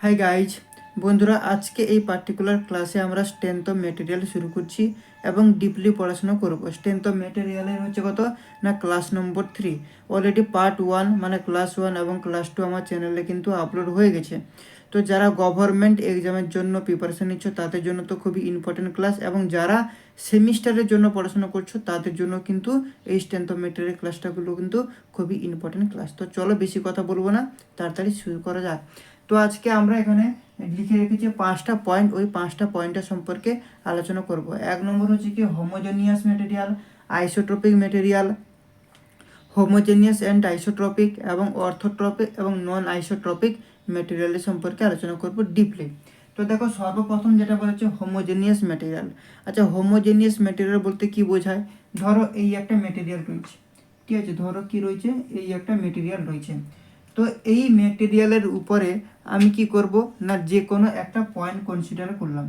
Hi guys, বন্ধুরা, আজকে এই পার্টিকুলার ক্লাসে আমরা স্ট্রেংথ অফ মেটেরিয়াল শুরু করছি এবং ডিপলি পড়াশোনা করব। স্ট্রেংথ অফ মেটেরিয়ালের হচ্ছে কত না ক্লাস নম্বর 3। অলরেডি পার্ট 1 মানে ক্লাস 1 এবং ক্লাস 2 আমার চ্যানেলে কিন্তু আপলোড হয়ে গেছে। তো যারা গভর্নমেন্ট এক্সামের জন্য প্রিপারেশান নিচ্ছ তাদের জন্য তো খুবই ইম্পর্টেন্ট ক্লাস, এবং যারা সেমিস্টারের জন্য পড়াশোনা করছো তাদের জন্য কিন্তু এই স্ট্রেংথ অফ মেটেরিয়াল ক্লাসটাগুলো কিন্তু খুবই ইম্পর্টেন্ট ক্লাস। তো চলো বেশি কথা বলবো না, তাড়াতাড়ি শুরু করা যাক। তো আজকে আমরা এখানে লিখে রেখেছি 5টা পয়েন্ট, ওই 5টা পয়েন্টের সম্পর্কে আলোচনা করব। 1 নম্বর হচ্ছে কি homogeneous material, isotropic material, homogeneous and isotropic এবং অর্থোট্রপিক এবং নন আইসোট্রপিক মেটেরিয়ালের সম্পর্কে আলোচনা করব ডিপলি। তো দেখো, সর্বপ্রথম যেটা বলেছে হোমোজেনিয়াস মেটেরিয়াল। আচ্ছা, হোমোজেনিয়াস মেটেরিয়াল বলতে কি বোঝায়? ধরো এই একটা মেটেরিয়াল রয়েছে, ঠিক আছে, ধরো কি রয়েছে, এই একটা মেটেরিয়াল রয়েছে। তো এই মেটেরিয়ালের উপরে আমি কি করব না যে কোনো একটা পয়েন্ট কনসিডার করলাম।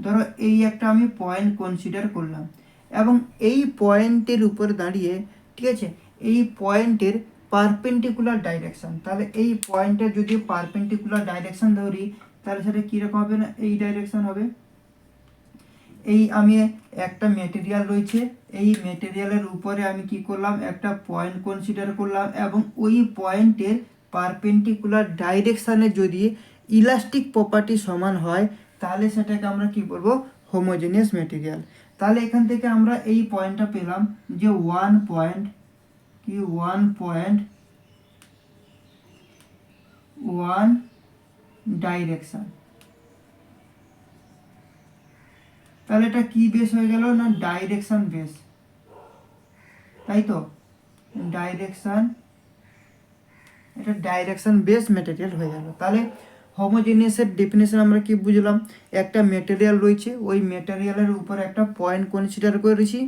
ধরো এই একটা আমি পয়েন্ট কনসিডার করলাম, এবং এই পয়েন্টের উপর দাঁড়িয়ে, ঠিক আছে, এই পয়েন্টের পারপেন্ডিকুলার ডাইরেকশান, তাহলে এই পয়েন্টের যদি পারপেন্ডিকুলার ডাইরেকশান ধরি তাহলে সেটা কীরকম হবে না এই ডাইরেকশান হবে। এই আমি একটা মেটেরিয়াল রয়েছে, এই মেটেরিয়ালের উপরে আমি কি করলাম একটা পয়েন্ট কনসিডার করলাম, এবং ওই পয়েন্টের পারপেন্ডিকুলার ডাইরেকশানে যদি ইলাস্টিক প্রপার্টি সমান হয় তাহলে সেটাকে আমরা কি বলবো, হোমোজেনিয়াস মেটেরিয়াল। তাহলে এখান থেকে আমরা এই পয়েন্টটা পেলাম যে ওয়ান পয়েন্ট ওয়ান ডাইরেকশান। তাহলে এটা কি বেস হয়ে গেল না ডাইরেকশন বেস, তাই তো, ডাইরেকশন, এটা ডাইরেকশন বেস মেটেরিয়াল হয়ে গেল। তাহলে হোমোজেনিয়াসের ডেফিনেশন আমরা কি বুঝলাম? একটা মেটেরিয়াল রয়েছে, ওই মেটেরিয়ালের উপর একটা পয়েন্ট কনসিডার করেছি,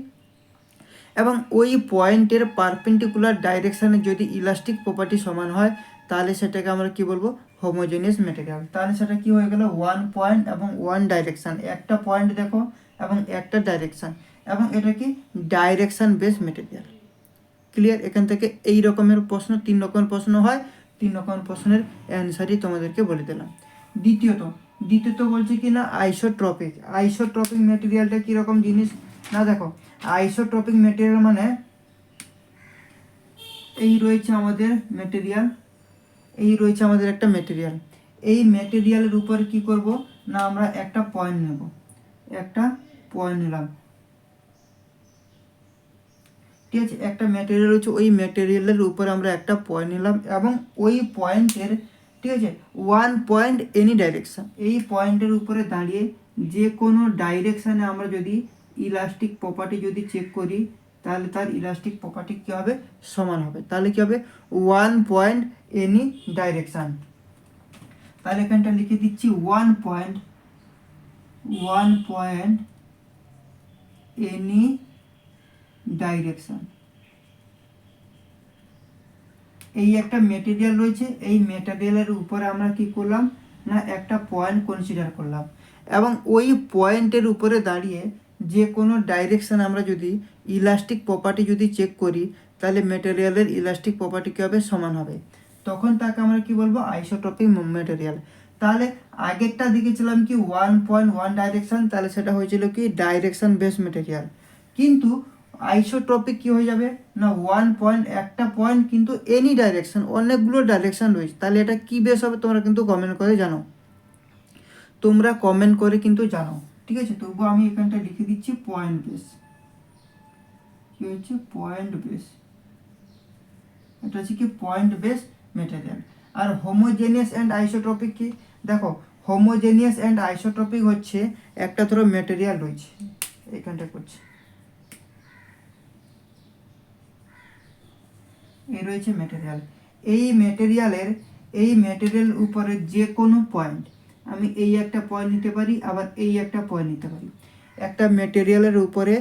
এবং ওই পয়েন্টের পারপেন্ডিকুলার ডাইরেকশানে যদি ইলাস্টিক প্রপার্টি সমান হয় তাহলে সেটাকে আমরা কি বলবো, হোমোজেনিয়াস মেটেরিয়াল। তাহলে সেটা কি হয়ে গেল, ওয়ান পয়েন্ট এবং ওয়ান ডাইরেকশান, একটা পয়েন্ট দেখো এবং একটা ডাইরেকশান, এবং এটা কি ডাইরেকশান বেস মেটেরিয়াল। ক্লিয়ার? এখান থেকে এই রকমের প্রশ্ন, 3 রকমের প্রশ্ন হয়, 3 রকমের প্রশ্নের অ্যান্সারই তোমাদেরকে বলে দিলাম। দ্বিতীয়ত বলছে কি না আইসোট্রপিক মেটেরিয়ালটা কীরকম জিনিস না, দেখো, আইসোট্রপিক মেটেরিয়াল মানে এই রয়েছে আমাদের মেটেরিয়াল, এই রয়েছে আমাদের একটা মেটেরিয়াল, এই মেটেরিয়ালের উপর কি করব না আমরা একটা পয়েন্ট নেব, একটা পয়েন্ট নিলাম, ঠিক আছে, একটা ম্যাটেরিয়াল রয়েছে, ওই ম্যাটেরিয়ালের উপর আমরা একটা পয়েন্ট নিলাম, এবং ওই পয়েন্টের, ঠিক আছে, ওয়ান পয়েন্ট এনি ডাইরেকশান, এই পয়েন্টের উপরে দাঁড়িয়ে যে কোনো ডাইরেকশানে আমরা যদি ইলাস্টিক প্রপার্টি যদি চেক করি তাহলে তার ইলাস্টিক প্রপার্টি কী হবে, সমান হবে। তাহলে কী হবে, ওয়ান পয়েন্ট এনি ডাইরেকশান। তাহলে এখানটা লিখে দিচ্ছি ওয়ান পয়েন্ট এনি ডাইরেকশান। এই একটা মেটেরিয়াল রয়েছে, এই মেটেরিয়ালের উপরে আমরা কি করলাম না একটা পয়েন্ট কনসিডার করলাম, এবং ওই পয়েন্টের উপরে দাঁড়িয়ে যে কোনো ডাইরেকশান আমরা যদি ইলাস্টিক প্রপার্টি যদি চেক করি তাহলে মেটেরিয়ালের ইলাস্টিক প্রপার্টি কী হবে, সমান হবে। তখন তাকে আমরা কি বলবো, আইসোট্রপিক মেটেরিয়াল। তাহলে আগেরটা দেখেছিলাম কি ওয়ান ডাইরেকশান, তাহলে সেটা হয়েছিল কি ডাইরেকশান বেস মেটেরিয়াল। কিন্তু আইসোট্রপিক কি হয়ে যাবে না ওয়ান পয়েন্ট, একটা পয়েন্ট কিন্তু এনি ডাইরেকশন, অনেকগুলো ডাইরেকশন রয়েছে। তাহলে এটা কি বেস হবে তোমরা কিন্তু কমেন্ট করে জানো, ঠিক আছে। তবুও আমি এখানটা লিখে দিচ্ছি পয়েন্ট বেস। কি হচ্ছে, পয়েন্ট বেস, এটা হচ্ছে কি পয়েন্ট বেস মেটেরিয়াল। আর হোমোজেনিয়াস অ্যান্ড আইসোট্রপিক কি, দেখো, হোমোজেনিয়াস অ্যান্ড আইসোট্রপিক হচ্ছে একটা ধরো মেটেরিয়াল রয়েছে, এখানটা করছে, এই রয়েছে মেটেরিয়াল, এই মেটেরিয়াল উপরে যে কোনো পয়েন্ট, আমি এই একটা পয়েন্ট নিতে পারি, আবার এই একটা পয়েন্ট নিতে পারি। একটা মেটেরিয়ালের উপরে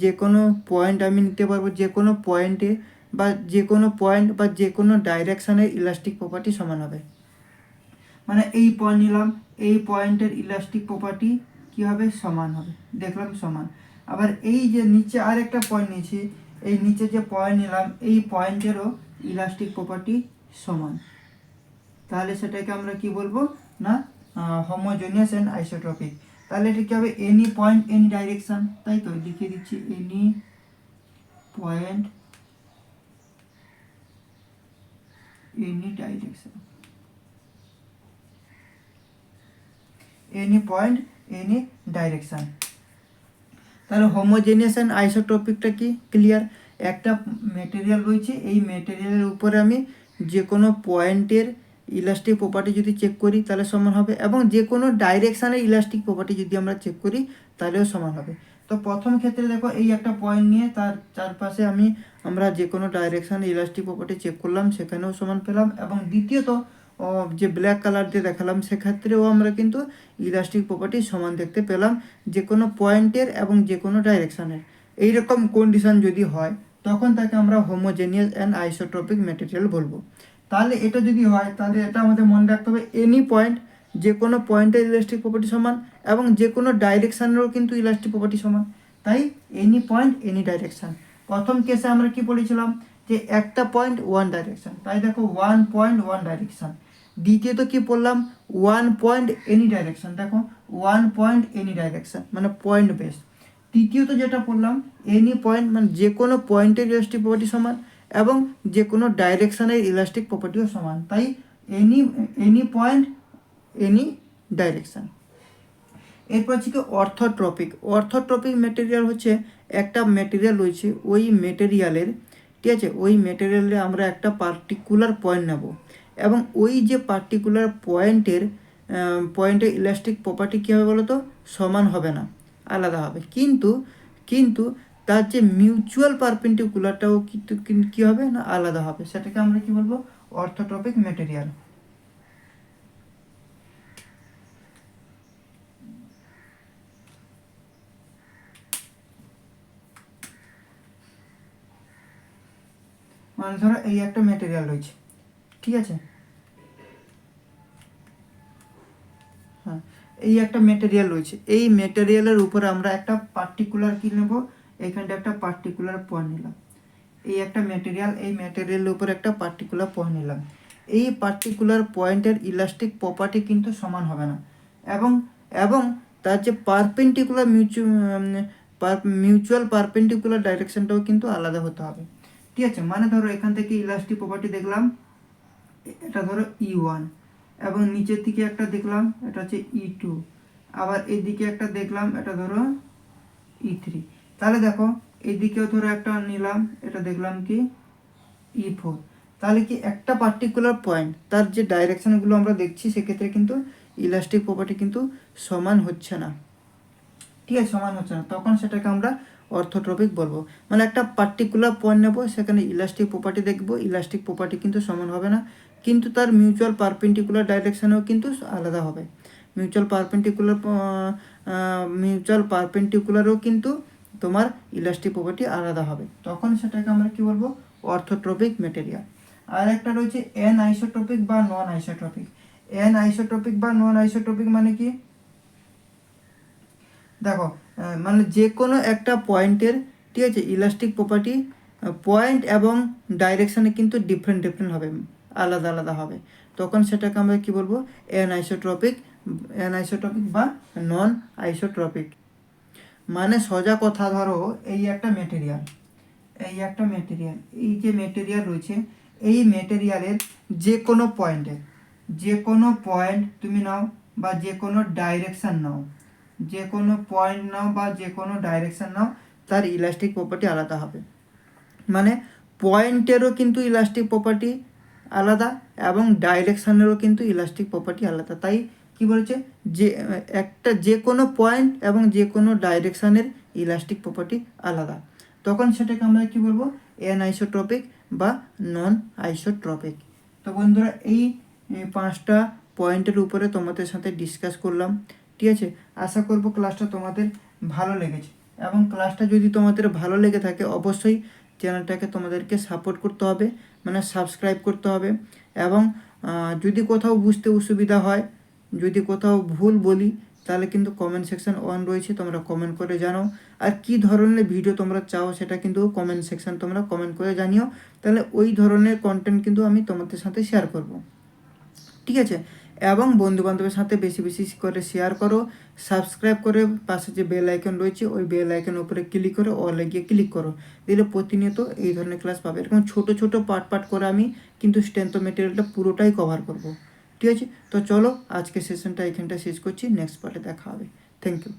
যে কোনো পয়েন্ট আমি নিতে পারবো, যে কোনো পয়েন্টে বা যে কোনো পয়েন্ট বা যে কোনো ডাইরেকশানের ইলাস্টিক প্রপার্টি সমান হবে। মানে এই পয়েন্ট নিলাম, এই পয়েন্টের ইলাস্টিক প্রপার্টি কী হবে, সমান হবে, দেখলাম সমান। আবার এই যে নিচে আর একটা পয়েন্ট নিয়েছি, এই নিচে যে পয়েন্ট নিলাম এই পয়েন্টেরও ইলাস্টিক প্রপার্টি সমান। তাহলে সেটাকে আমরা কি বলবো না হোমোজেনিয়াস অ্যান্ড আইসোট্রপিক। তাহলে এটা কি হবে, এনি পয়েন্ট এনি ডাইরেকশন, তাই তো লিখে দিচ্ছি any point any direction, any point any direction. তাহলে হোমোজেনিয়াস অ্যান্ড আইসোট্রপিকটা কি ক্লিয়ার? একটা মেটেরিয়াল রয়েছে, এই মেটেরিয়ালের উপরে আমি যে কোনো পয়েন্টের ইলাস্টিক প্রপার্টি যদি চেক করি তাহলে সমান হবে, এবং যে কোনো ডাইরেকশানের ইলাস্টিক প্রপার্টি যদি আমরা চেক করি তাহলেও সমান হবে। তো প্রথম ক্ষেত্রে দেখো এই একটা পয়েন্ট নিয়ে তার চারপাশে আমরা যে কোনো ডাইরেকশানে ইলাস্টিক প্রপার্টি চেক করলাম, সেখানেও সমান পেলাম। এবং দ্বিতীয়ত যে ব্ল্যাক কালার দিয়ে দেখালাম সেক্ষেত্রেও আমরা কিন্তু ইলাস্টিক প্রপার্টি সমান দেখতে পেলাম যে কোনো পয়েন্টের এবং যে কোনো ডাইরেকশানের। এইরকম কন্ডিশন যদি হয় তখন তাকে আমরা হোমোজেনিয়াস অ্যান্ড আইসোট্রপিক ম্যাটেরিয়াল বলবো। তাহলে এটা যদি হয় তাহলে এটা আমাদের মনে রাখতে হবে, এনি পয়েন্ট যে কোনো পয়েন্টের ইলাস্টিক প্রপার্টি সমান এবং যে কোনো ডাইরেকশানেরও কিন্তু ইলাস্টিক প্রপার্টি সমান। তাই এনি পয়েন্ট এনি ডাইরেকশান। প্রথম কেসে আমরা কি বলেছিলাম যে একটা পয়েন্ট ওয়ান ডাইরেকশান, তাই দেখো ওয়ান পয়েন্ট ওয়ান ডাইরেকশান। দ্বিতীয়ত কি বললাম, ওয়ান পয়েন্ট এনি ডাইরেকশান, দেখো ওয়ান পয়েন্ট এনি ডাইরেকশান মানে পয়েন্ট বেস। তৃতীয়ত যেটা বললাম এনি পয়েন্ট মানে যে কোনো পয়েন্টের ইলাস্টিক প্রপার্টি সমান এবং যে কোনো ডাইরেকশানের ইলাস্টিক প্রপার্টিও সমান। তাই এনি পয়েন্ট এনি ডাইরেকশান। এরপর হচ্ছে কি অর্থোট্রপিক। অর্থোট্রপিক মেটেরিয়াল হচ্ছে একটা মেটেরিয়াল রয়েছে, ওই মেটেরিয়ালের, ঠিক আছে, ওই মেটেরিয়ালে আমরা একটা পার্টিকুলার পয়েন্ট নেব এবং ওই যে পার্টিকুলার পয়েন্টের ইলাস্টিক প্রপার্টি কী হবে বলো তো, সমান হবে না, আলাদা হবে। কিন্তু তার যে মিউচুয়াল পারপেন্ডিকুলারটাও কিন্তু কী হবে না, আলাদা হবে। সেটাকে আমরা কি বলবো, অর্থোট্রপিক মেটেরিয়াল। মানে ধরো এই একটা মেটেরিয়াল রয়েছে, ঠিক আছে, হ্যাঁ এই একটা মেটেরিয়াল রয়েছে, এই মেটেরিয়ালের উপরে আমরা একটা পার্টিকুলার কি নেব, এখানটা একটা পার্টিকুলার পয়েন্ট নিলাম। এই একটা মেটেরিয়াল, এই মেটেরিয়ালের উপর একটা পার্টিকুলার পয়েন্ট নিলাম। এই পার্টিকুলার পয়েন্টের ইলাস্টিক প্রপার্টি কিন্তু সমান হবে না, এবং এবং তার যে মিউচুয়াল পারপেন্ডিকুলার ডাইরেকশনটাও কিন্তু আলাদা হতে হবে, ঠিক আছে। মানে ধরো এখান থেকে ইলাস্টিক প্রপার্টি দেখলাম, এটা ধরো E1, এবং নিচের দিকে একটা দেখলাম এটা হচ্ছে E2, আবার এইদিকে একটা দেখলাম এটা ধরো E3। তাহলে দেখো এইদিকেও ধরো একটা নিলাম, এটা দেখলাম কি E4। তাহলে কি একটা পার্টিকুলার পয়েন্ট তার যে ডাইরেকশানগুলো আমরা দেখছি সেক্ষেত্রে কিন্তু ইলাস্টিক প্রপার্টি কিন্তু সমান হচ্ছে না, ঠিক আছে, সমান হচ্ছে না। তখন সেটাকে আমরা অর্থোট্রপিক বলবো। মানে একটা পার্টিকুলার পয়েন্ট নেবো, সেখানে ইলাস্টিক প্রপার্টি দেখবো, ইলাস্টিক প্রপার্টি কিন্তু সমান হবে না, কিন্তু তার মিউচুয়াল পারপেন্ডিকুলার ডাইরেকশানেও কিন্তু আলাদা হবে। মিউচুয়াল পারপেন্ডিকুলারও কিন্তু তোমার ইলাস্টিক প্রপার্টি আলাদা হবে। তখন সেটাকে আমরা কি বলবো, অর্থোট্রপিক মেটেরিয়াল। আর একটা রয়েছে এন আইসোট্রপিক বা নন আইসোট্রপিক। এন আইসোট্রপিক বা নন আইসোট্রপিক মানে কি, দেখো মানে যে কোনো একটা পয়েন্টের, ঠিক আছে, ইলাস্টিক প্রপার্টি পয়েন্ট এবং ডাইরেকশানে কিন্তু ডিফারেন্ট হবে, আলাদা আলাদা হবে। তখন সেটাকে আমরা কি বলবো, এন আইসোট্রপিক বা নন আইসোট্রপিক। মানে সোজা কথা, ধরো এই একটা মেটেরিয়াল, এই যে মেটেরিয়াল রয়েছে, এই মেটেরিয়ালের যে কোনো পয়েন্ট তুমি নাও বা যে কোনো ডাইরেকশান নাও, যে কোনো পয়েন্ট নাও বা যে কোনো ডাইরেকশান নাও, তার ইলাস্টিক প্রপার্টি আলাদা হবে। মানে পয়েন্টেরও কিন্তু ইলাস্টিক প্রপার্টি আলাদা এবং ডাইরেকশানেরও কিন্তু ইলাস্টিক প্রপার্টি আলাদা। তাই কি বলেছে, যে কোনো পয়েন্ট এবং যে কোনো ডাইরেকশানের ইলাস্টিক প্রপার্টি আলাদা। তখন সেটাকে আমরা কি বলবো, এন আইসোট্রপিক বা নন আইসোট্রপিক। তো বন্ধুরা এই 5টা পয়েন্টের উপরে তোমাদের সাথে ডিসকাস করলাম, ঠিক আছে। আশা করব ক্লাসটা তোমাদের ভালো লেগেছে, এবং ক্লাসটা যদি তোমাদের ভালো লেগে থাকে অবশ্যই চ্যানেলটাকে তোমাদেরকে সাপোর্ট করতে হবে, মানে সাবস্ক্রাইব করতে হবে। এবং যদি কোথাও বুঝতে অসুবিধা হয়, যদি কোথাও ভুল বলি, তাহলে কিন্তু কমেন্ট সেকশন অন রয়েছে, তোমরা কমেন্ট করে জানাও। আর কি ধরনের ভিডিও তোমরা চাও সেটা কিন্তু কমেন্ট সেকশন তোমরা কমেন্ট করে জানিও, তাহলে ওই ধরনের কন্টেন্ট কিন্তু আমি তোমাদের সাথে শেয়ার করব, ঠিক আছে। এবং বন্ধুবান্ধবের সাথে বেশি বেশি করে শেয়ার করো। সাবস্ক্রাইব করে পাশে যে বেল আইকন রয়েছে ওই বেল আইকনের উপরে ক্লিক করে অলে গিয়ে ক্লিক করো, দিলে প্রতিনিয়ত এই ধরনের ক্লাস পাবে। এরকম ছোট ছোট পার্ট করে আমি কিন্তু স্ট্রেংথ অফ মেটেরিয়ালটা পুরোটাই কভার করব। ঠিক আছে, তো চলো আজকে সেশনটা এখানটা শেষ করছি, নেক্সট পার্টে দেখা হবে। Thank you.